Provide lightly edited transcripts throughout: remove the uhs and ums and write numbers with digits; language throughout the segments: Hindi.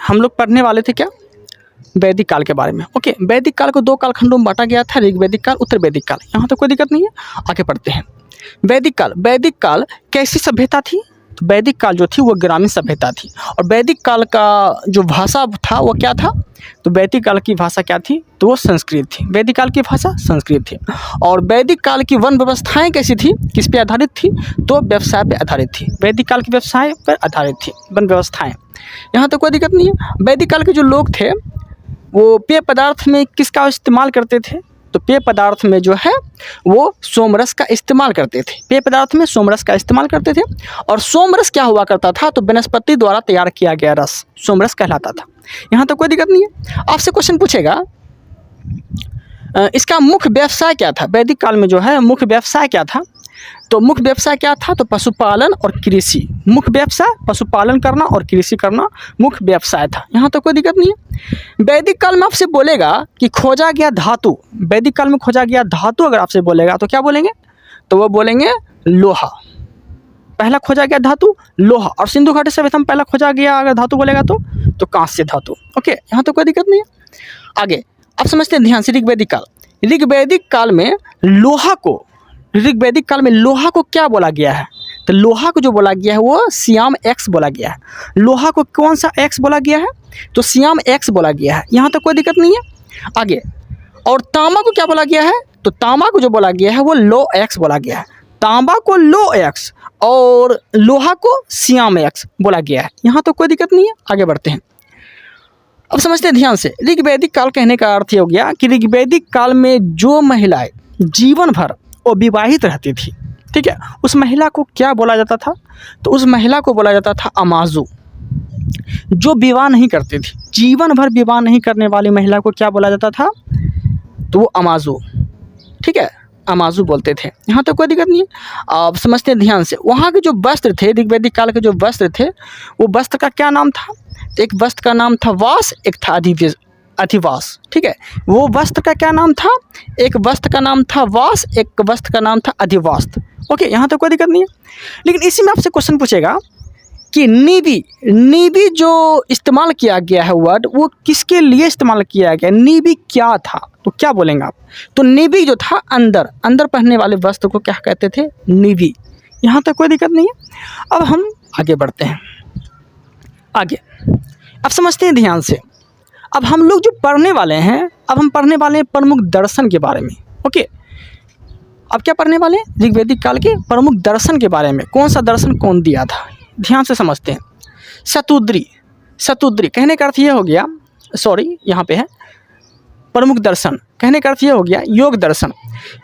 हम लोग पढ़ने वाले थे क्या, वैदिक काल के बारे में। ओके, वैदिक काल को 2 कालखंडों में बांटा गया था, ऋग्वैदिक काल, उत्तर वैदिक काल। यहाँ तो कोई दिक्कत नहीं है, आगे पढ़ते हैं। वैदिक काल कैसी सभ्यता थी? तो वैदिक काल जो थी वो ग्रामीण सभ्यता थी, और वैदिक काल का जो भाषा था वो क्या था? तो वैदिक काल की भाषा क्या थी? तो वो संस्कृत थी। वैदिक काल की भाषा संस्कृत थी। और वैदिक काल की वन व्यवस्थाएं कैसी थी, किस पे आधारित थी? तो व्यवसाय पे आधारित थी। वैदिक काल की व्यवसाय पर आधारित थी वन व्यवस्थाएं। यहाँ तो कोई दिक्कत नहीं है। वैदिक काल के जो लोग थे वो पेय पदार्थ में किसका इस्तेमाल करते थे? तो पेय पदार्थ में जो है वो सोमरस का इस्तेमाल करते थे। पेय पदार्थ में सोमरस का इस्तेमाल करते थे। और सोमरस क्या हुआ करता था? तो वनस्पति द्वारा तैयार किया गया रस सोमरस कहलाता था। यहाँ तो कोई दिक्कत नहीं है। आपसे क्वेश्चन पूछेगा इसका मुख्य व्यवसाय क्या था? वैदिक काल में जो है मुख्य व्यवसाय क्या था? तो मुख्य व्यवसाय क्या था? तो पशुपालन और कृषि। मुख्य व्यवसाय पशुपालन करना और कृषि करना मुख्य व्यवसाय था। यहाँ तो कोई दिक्कत नहीं है। वैदिक काल में आपसे बोलेगा कि खोजा गया धातु, वैदिक काल में खोजा गया धातु अगर आपसे बोलेगा तो क्या बोलेंगे? तो वो बोलेंगे लोहा। पहला खोजा गया धातु लोहा। और सिंधु घाटी सभ्यता में पहला खोजा गया अगर धातु बोलेगा तो कांस्य धातु। ओके, यहाँ तो कोई दिक्कत नहीं है। आगे आप समझते हैं ध्यान से ऋग्वैदिक काल। ऋग्वैदिक काल में लोहा को, ऋग्वैदिक काल में लोहा को क्या बोला गया है? तो लोहा को जो बोला गया है वो सियाम एक्स बोला गया है। लोहा को कौन सा एक्स बोला गया है? तो सियाम एक्स बोला गया है। यहाँ तो कोई दिक्कत नहीं है। आगे, और तांबा को क्या बोला गया है? तो तांबा को जो बोला गया है वो लो एक्स बोला गया है। तांबा को लो एक्स और लोहा को सियाम एक्स बोला गया है। यहाँ तो कोई दिक्कत नहीं है, आगे बढ़ते हैं। अब समझते हैं ध्यान से। ऋग्वैदिक काल कहने का अर्थ ये हो गया कि ऋग्वैदिक काल में जो महिलाएं जीवन भर वो विवाहित रहती थी, ठीक है, उस महिला को क्या बोला जाता था? तो उस महिला को बोला जाता था अमाजू। जो विवाह नहीं करती थी, जीवन भर विवाह नहीं करने वाली महिला को क्या बोला जाता था? तो वो अमाजू, ठीक है, अमाजू बोलते थे। यहाँ तो कोई दिक्कत नहीं है। अब समझते हैं ध्यान से। वहाँ के जो वस्त्र थे, ऋग्वैदिक काल के जो वस्त्र थे, वो वस्त्र का क्या नाम था? एक वस्त्र का नाम था वास, एक था अधिवास, ठीक है। वो वस्त्र का क्या नाम था? एक वस्त्र का नाम था वास, एक वस्त्र का नाम था अधिवास। ओके, यहाँ तो कोई दिक्कत नहीं है। लेकिन इसी में आपसे क्वेश्चन पूछेगा कि नीबी जो इस्तेमाल किया गया है वर्ड, वो किसके लिए इस्तेमाल किया गया? नीबी क्या था? तो क्या बोलेंगे आप? तो नीबी जो था अंदर पहनने वाले वस्त्र को क्या कहते थे? नीबी। यहाँ तक कोई दिक्कत नहीं है। अब हम आगे बढ़ते हैं। आगे अब समझते हैं ध्यान से। अब हम लोग जो पढ़ने वाले हैं, अब हम पढ़ने वाले हैं प्रमुख दर्शन के बारे में। ओके, अब क्या पढ़ने वाले हैं? ऋग्वैदिक काल के प्रमुख दर्शन के बारे में। कौन सा दर्शन कौन दिया था? ध्यान से समझते हैं। शतुद्री कहने का अर्थ ये हो गया, सॉरी यहाँ पे है प्रमुख दर्शन, कहने का अर्थ ये हो गया योग दर्शन।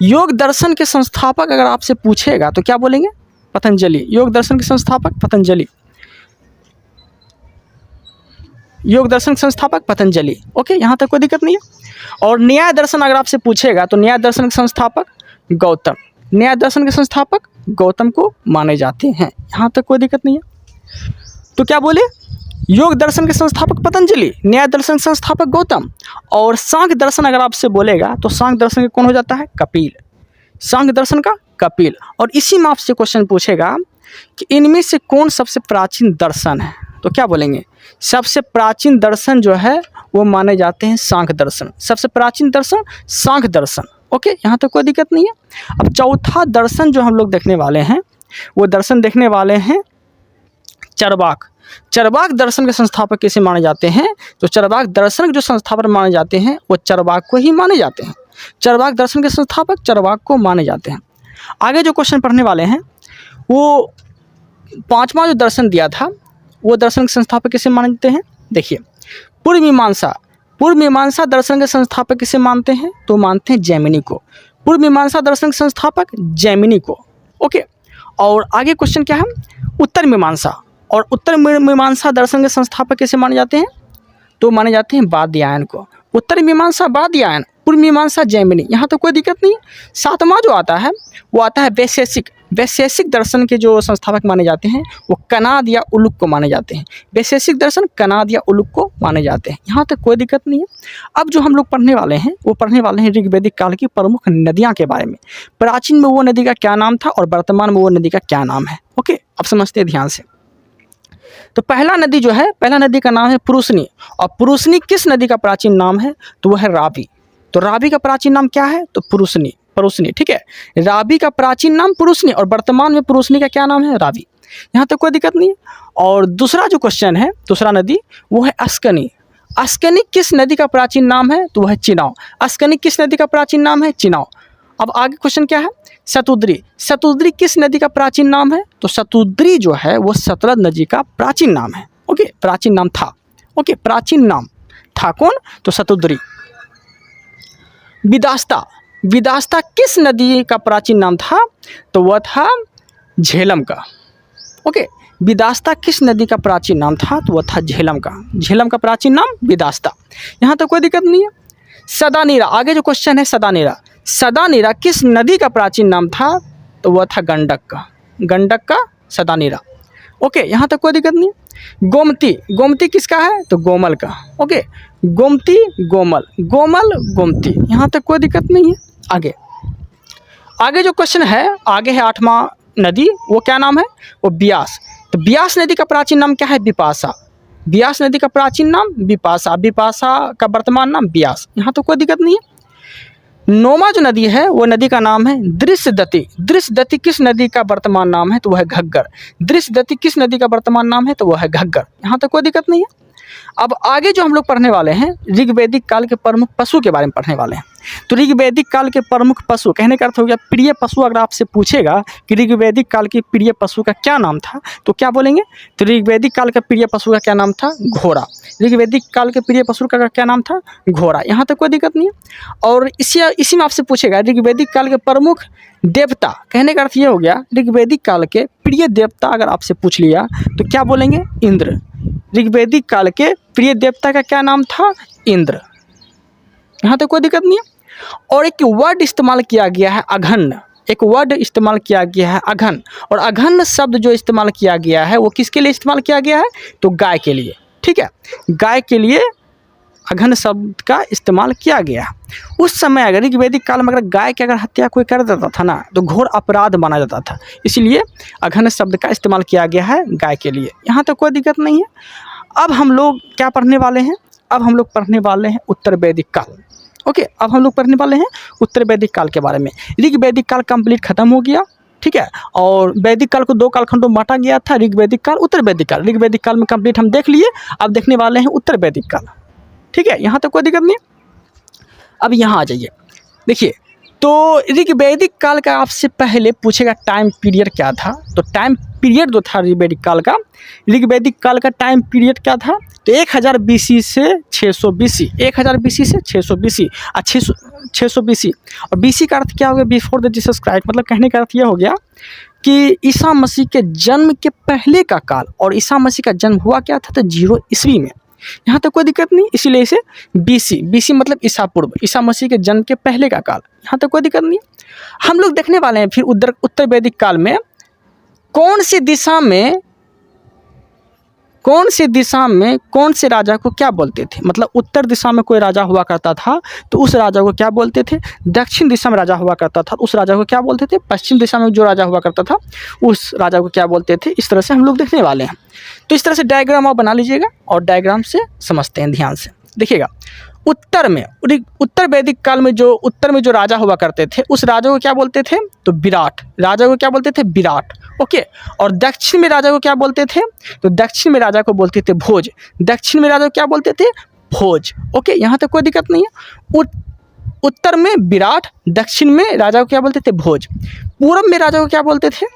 योग दर्शन के संस्थापक अगर आपसे पूछेगा तो क्या बोलेंगे? पतंजलि। योग दर्शन के संस्थापक पतंजलि। योग दर्शन के संस्थापक पतंजलि। ओके, यहाँ तक कोई दिक्कत नहीं है। और न्याय दर्शन अगर आपसे पूछेगा तो न्याय दर्शन के संस्थापक गौतम। न्याय दर्शन के संस्थापक गौतम को माने जाते हैं। यहाँ तक कोई दिक्कत नहीं है। तो क्या बोले? योग दर्शन के संस्थापक पतंजलि, न्याय दर्शन के संस्थापक गौतम। और सांख्य दर्शन अगर आपसे बोलेगा तो सांख्य दर्शन के कौन हो जाता है? कपिल। सांख्य दर्शन का कपिल। और इसी में आपसे क्वेश्चन पूछेगा कि इनमें से कौन सबसे प्राचीन दर्शन है? तो क्या बोलेंगे? सबसे प्राचीन दर्शन जो है वो माने जाते हैं सांख्य दर्शन। सबसे प्राचीन दर्शन सांख्य दर्शन। ओके, यहाँ तक कोई दिक्कत नहीं है। अब चौथा दर्शन जो हम लोग देखने वाले हैं, वो दर्शन देखने वाले हैं चरवाक। चरवाक दर्शन के संस्थापक किसे माने जाते हैं? तो चरवाक दर्शन के जो संस्थापक माने जाते हैं वो चरवाक को ही माने जाते हैं। चरवाक दर्शन के संस्थापक चरवाक को माने जाते हैं। आगे जो क्वेश्चन पढ़ने वाले हैं वो पांचवा जो दर्शन दिया था वो दर्शन के संस्थापक किसे मानते हैं? देखिए, पूर्व मीमांसा दर्शन के संस्थापक किसे मानते हैं? तो मानते हैं जैमिनी को। पूर्व मीमांसा दर्शन के संस्थापक जैमिनी को। ओके, और आगे क्वेश्चन क्या है? उत्तर मीमांसा। और उत्तर मीमांसा दर्शन के संस्थापक किसे माने जाते हैं? तो माने जाते हैं वादयायन को। उत्तर मीमांसा वादयायन, पूर्व मीमांसा जैमिनी। यहाँ तो कोई दिक्कत नहीं। सातवां जो आता है वो आता है वैशेषिक दर्शन के जो संस्थापक माने जाते हैं वो कनाद या उलुक को माने जाते हैं। वैशेषिक दर्शन कनाद या उलुक को माने जाते हैं। यहाँ तक कोई दिक्कत नहीं है। अब जो हम लोग पढ़ने वाले हैं वो पढ़ने वाले हैं ऋग्वैदिक काल की प्रमुख नदियाँ के बारे में। प्राचीन में वो नदी का क्या नाम था और वर्तमान में वो नदी का क्या नाम है। ओके, अब समझते हैं ध्यान से। तो पहला नदी जो है, पहला नदी का नाम है पुरुषनी, और पुरुषनी किस नदी का प्राचीन नाम है? तो वह है रावी। तो रावी का प्राचीन नाम क्या है? तो पुरुषनी, पुरुषनी, ठीक है। रावी का प्राचीन नाम पुरुषनी और वर्तमान में पुरुषनी का क्या नाम है? रावी। यहाँ तक कोई दिक्कत नहीं है। और दूसरा जो क्वेश्चन है, दूसरा नदी वो है अस्कनी। अस्कनी किस नदी का प्राचीन नाम है? तो वह है चिनाव। अस्कनी किस नदी का प्राचीन नाम है? चिनाव। अब आगे क्वेश्चन क्या है? शतुद्री। शतुद्री किस नदी का प्राचीन नाम है? तो शतुद्री जो है वो सतलज नदी का प्राचीन नाम है। ओके, प्राचीन नाम था। ओके, प्राचीन नाम था कौन? तो शतुद्री। विदास्ता। विदास्ता किस नदी का प्राचीन नाम था? तो वह था झेलम का। ओके, विदास्ता किस नदी का प्राचीन नाम था? तो वह था झेलम का। झेलम का प्राचीन नाम विदास्ता। यहाँ तो कोई दिक्कत नहीं है। सदानीरा, आगे जो क्वेश्चन है सदानीरा। सदानीरा किस नदी का प्राचीन नाम था? तो वह था गंडक का। गंडक का सदानीरा। ओके, यहाँ तक कोई दिक्कत नहीं। गोमती। गोमती किसका है? तो गोमल का। ओके, गोमती, गोमल, गोमल, गोमती, यहाँ तक कोई दिक्कत नहीं है। आगे आगे जो क्वेश्चन है, आगे है 8वां नदी, वो क्या नाम है? वो ब्यास। तो ब्यास नदी का प्राचीन नाम क्या है? विपाशा। ब्यास नदी का प्राचीन नाम विपाशा। विपाशा का वर्तमान नाम ब्यास। यहाँ तो कोई दिक्कत नहीं है। 9वां जो नदी है वो नदी का नाम है दृश्यदती। दृश्यदती किस नदी का वर्तमान नाम है? तो वह है घग्गर। दृश्यदती किस नदी का वर्तमान नाम है? तो वह है घग्गर। यहाँ तक कोई दिक्कत नहीं है। अब आगे जो हम लोग पढ़ने वाले हैं, ऋग्वैदिक काल के प्रमुख पशु के बारे में पढ़ने वाले हैं। तो ऋग्वैदिक काल के प्रमुख पशु, कहने का अर्थ हो गया प्रिय पशु। अगर आपसे पूछेगा कि ऋग्वैदिक काल के प्रिय पशु का क्या नाम था, तो क्या बोलेंगे? तो ऋग्वैदिक काल का प्रिय पशु का क्या नाम था? घोड़ा। ऋग्वैदिक काल के प्रिय पशु का क्या नाम था? घोड़ा। यहाँ तक कोई दिक्कत नहीं है। और इसी में आपसे पूछेगा ऋग्वैदिक काल के प्रमुख देवता, कहने का अर्थ ये हो गया ऋग्वैदिक काल के प्रिय देवता अगर आपसे पूछ लिया तो क्या बोलेंगे? इंद्र। ऋग्वैदिक काल के प्रिय देवता का क्या नाम था? इंद्र। यहाँ तक कोई दिक्कत नहीं है। और एक वर्ड इस्तेमाल किया गया है अघन्न। एक वर्ड इस्तेमाल किया गया है अघन, और अघन शब्द जो इस्तेमाल किया गया है वो किसके लिए इस्तेमाल किया गया है? तो गाय के लिए। ठीक है, गाय के लिए अघन शब्द का इस्तेमाल किया गया। उस समय अगर ऋग्वैदिक काल में अगर गाय की अगर हत्या कोई कर देता था ना, तो घोर अपराध माना जाता था। इसलिए अघन शब्द का इस्तेमाल किया गया है गाय के लिए। यहाँ तक कोई दिक्कत नहीं है। अब हम लोग क्या पढ़ने वाले हैं? अब हम लोग पढ़ने वाले हैं उत्तर वैदिक काल। ओके, अब हम लोग पढ़ने वाले हैं उत्तर वैदिक काल के बारे में। ऋग्वैदिक काल कंप्लीट खत्म हो गया, ठीक है, और वैदिक काल को 2 कालखंडों में बांटा गया था, ऋग्वैदिक काल, उत्तर वैदिक काल। ऋग्वैदिक काल में कंप्लीट हम देख लिए, अब देखने वाले हैं उत्तर वैदिक काल। ठीक है, यहाँ तक कोई दिक्कत नहीं। अब यहाँ आ जाइए, देखिए, तो ऋग्वैदिक काल का आपसे पहले पूछेगा टाइम पीरियड क्या था। तो टाइम पीरियड जो था ऋग्वैदिक काल का, ऋग्वैदिक काल का टाइम पीरियड क्या था? तो 1000 BC से 600 BC, 1000 BC से 600 BC, 600 BC। और BC का अर्थ क्या हो गया? Before the Jesus Christ. मतलब कहने का अर्थ यह हो गया कि ईसा मसीह के जन्म के पहले का काल। और ईसा मसीह का जन्म हुआ क्या था? तो 0 ईस्वी में। यहाँ तक कोई दिक्कत नहीं, इसीलिए इसे BC मतलब ईसा पूर्व, ईसा मसीह के जन्म के पहले का काल। यहाँ तक कोई दिक्कत नहीं। हम लोग देखने वाले हैं फिर उत्तर वैदिक काल में कौन सी दिशा में कौन से राजा को क्या बोलते थे। मतलब उत्तर दिशा में कोई राजा हुआ करता था तो उस राजा को क्या बोलते थे? दक्षिण दिशा में राजा हुआ करता था उस राजा को क्या बोलते थे? पश्चिम दिशा में जो राजा हुआ करता था उस राजा को क्या बोलते थे? इस तरह से हम लोग देखने वाले हैं। तो इस तरह से डायग्राम आप बना लीजिएगा और डायग्राम से समझते हैं, ध्यान से देखिएगा। उत्तर वैदिक काल में जो उत्तर में जो राजा हुआ करते थे उस राजा को क्या बोलते थे? तो विराट। राजा को क्या बोलते थे? विराट। ओके, और दक्षिण में राजा को क्या बोलते थे? तो दक्षिण में राजा को बोलते थे भोज। दक्षिण में राजा को क्या बोलते थे? भोज। ओके, यहाँ तक कोई दिक्कत नहीं है। उत्तर में विराट, दक्षिण में राजा को क्या बोलते थे? भोज। पूरब में राजा को क्या बोलते थे?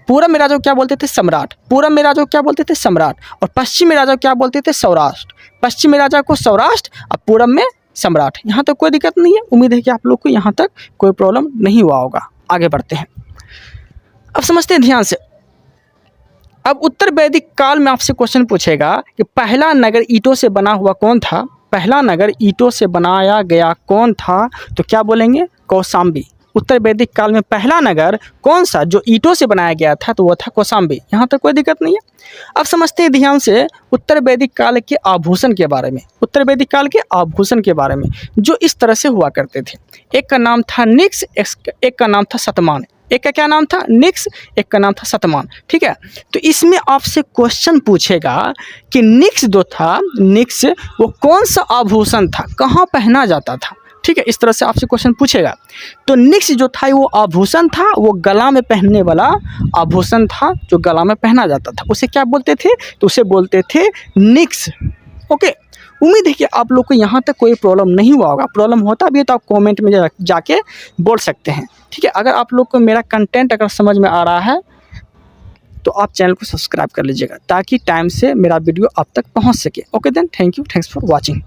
पूरब में राजा को क्या बोलते थे? सम्राट। पूरब में राजा को क्या बोलते थे? सम्राट। और पश्चिम में राजा को क्या बोलते थे? सौराष्ट्र। पश्चिम में राजा को सौराष्ट्र और पूरब में सम्राट। यहाँ तक कोई दिक्कत नहीं है। उम्मीद है कि आप लोग को यहाँ तक कोई प्रॉब्लम नहीं हुआ होगा। आगे बढ़ते हैं, अब समझते हैं ध्यान से। अब उत्तर वैदिक काल में आपसे क्वेश्चन पूछेगा कि पहला नगर ईंटों से बना हुआ कौन था? पहला नगर ईंटों से बनाया गया कौन था? तो क्या बोलेंगे? कौशाम्बी। उत्तर वैदिक काल में पहला नगर कौन सा जो ईंटों से बनाया गया था? तो वह था कौशाम्बी। यहाँ तक कोई दिक्कत नहीं है। अब समझते हैं ध्यान से उत्तर वैदिक काल के आभूषण के बारे में। उत्तर वैदिक काल के आभूषण के बारे में जो इस तरह से हुआ करते थे। एक का नाम था निक्स, एक का नाम था शतमान। एक का क्या नाम था? निक्स, एक का नाम था शतमान। ठीक है, तो इसमें आपसे क्वेश्चन पूछेगा कि निक्स जो था, निक्स वो कौन सा आभूषण था, कहाँ पहना जाता था। ठीक है, इस तरह से आपसे क्वेश्चन पूछेगा। तो निक्स जो था वो आभूषण था, वो गला में पहनने वाला आभूषण था जो गला में पहना जाता था। उसे क्या बोलते थे? तो उसे बोलते थे निक्स। ओके, उम्मीद है कि आप लोग को यहाँ तक कोई प्रॉब्लम नहीं हुआ होगा। प्रॉब्लम होता भी है तो आप कमेंट में जाके बोल सकते हैं। ठीक है, अगर आप लोग को मेरा कंटेंट अगर समझ में आ रहा है तो आप चैनल को सब्सक्राइब कर लीजिएगा ताकि टाइम से मेरा वीडियो आप तक पहुँच सके। Okay then, thank you, thanks for watching.